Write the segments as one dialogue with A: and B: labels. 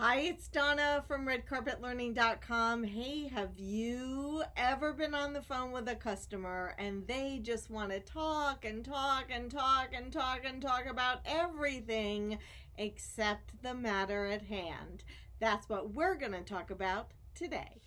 A: Hi, it's Donna from redcarpetlearning.com. Hey, have you ever been on the phone with a customer and they just want to talk and talk and talk and talk and talk about everything except the matter at hand? That's what we're going to talk about today.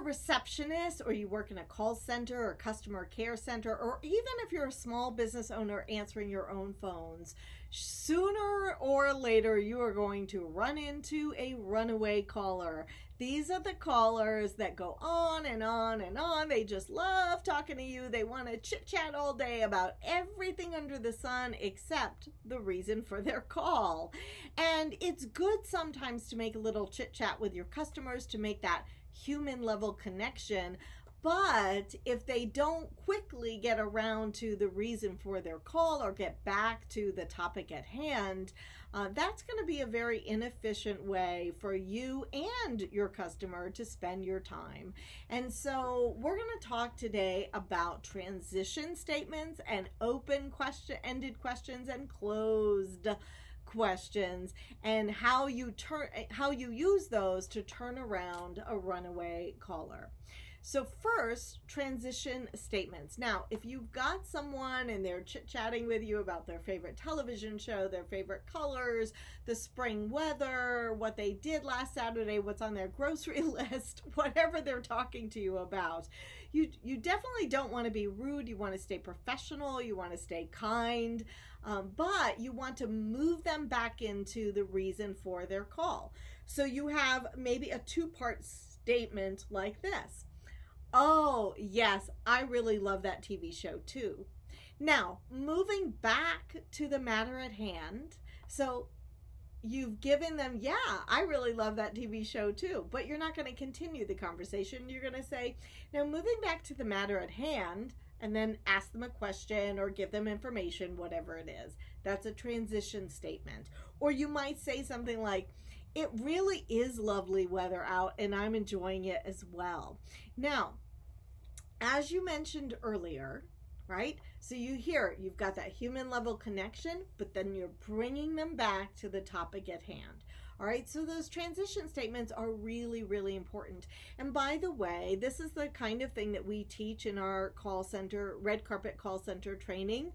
A: Receptionist, or you work in a call center or customer care center, or even if you're a small business owner answering your own phones, sooner or later you are going to run into a runaway caller. These are the callers that go on and on and on. They just love talking to you. They want to chit chat all day about everything under the sun except the reason for their call. And it's good sometimes to make a little chit chat with your customers to make that human level connection, but if they don't quickly get around to the reason for their call or get back to the topic at hand, that's going to be a very inefficient way for you and your customer to spend your time. And so we're going to talk today about transition statements and open-ended questions and closed questions, and how you use those to turn around a runaway caller. So first, transition statements. Now, if you've got someone and they're chit-chatting with you about their favorite television show, their favorite colors, the spring weather, what they did last Saturday, what's on their grocery list, whatever they're talking to you about, you definitely don't want to be rude. You want to stay professional. You want to stay kind. But you want to move them back into the reason for their call. So you have maybe a two-part statement like this. Oh, yes, I really love that TV show too. Now, moving back to the matter at hand. So you've given them, yeah, I really love that TV show too, but you're not going to continue the conversation. You're going to say, now moving back to the matter at hand, and then ask them a question or give them information, whatever it is. That's a transition statement. Or you might say something like, it really is lovely weather out and I'm enjoying it as well. Now, as you mentioned earlier, right? So you've got that human level connection, but then you're bringing them back to the topic at hand. All right, so those transition statements are really, really important. And by the way, this is the kind of thing that we teach in our call center, red carpet call center training.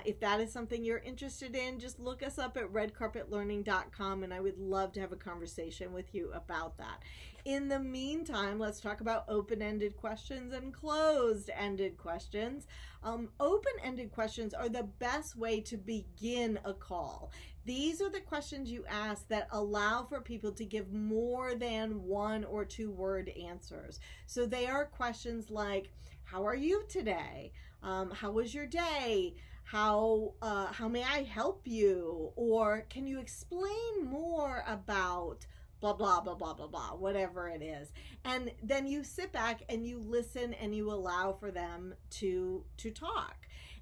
A: If that is something you're interested in, just look us up at redcarpetlearning.com, and I would love to have a conversation with you about that. In the meantime, let's talk about open-ended questions and closed-ended questions. Open-ended questions are the best way to begin a call. These are the questions you ask that allow for people to give more than one or two word answers. So they are questions like, how are you today? How was your day? How may I help you? Or can you explain more about blah, blah, blah, blah, blah, blah, whatever it is. And then you sit back and you listen and you allow for them to talk.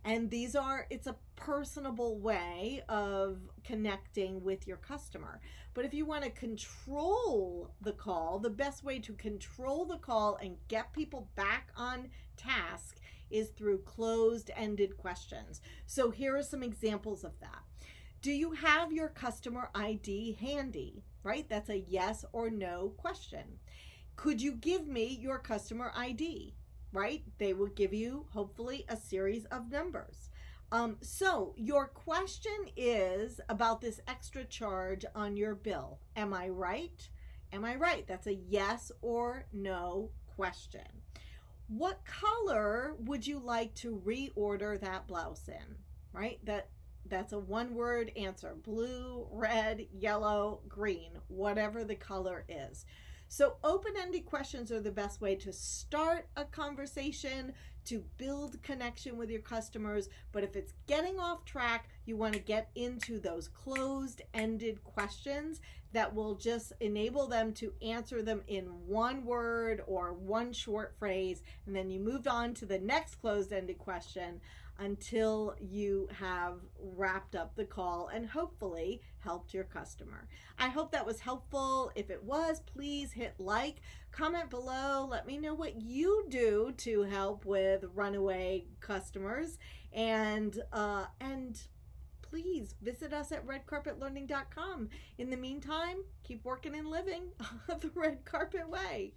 A: And it's a personable way of connecting with your customer. But if you want to control the call, the best way to control the call and get people back on task is through closed-ended questions. So here are some examples of that. Do you have your customer ID handy? Right? That's a yes or no question. Could you give me your customer ID? Right? They will give you, hopefully, a series of numbers. So your question is about this extra charge on your bill. Am I right? Am I right? That's a yes or no question. What color would you like to reorder that blouse in? Right? That's a one-word answer. Blue, red, yellow, green, whatever the color is. So open-ended questions are the best way to start a conversation, to build connection with your customers. But if it's getting off track, you want to get into those closed-ended questions that will just enable them to answer them in one word or one short phrase. And then you move on to the next closed-ended question until you have wrapped up the call and hopefully helped your customer. I hope that was helpful. If it was, please hit like, comment below, let me know what you do to help with runaway customers, and please visit us at redcarpetlearning.com. In the meantime, keep working and living the red carpet way.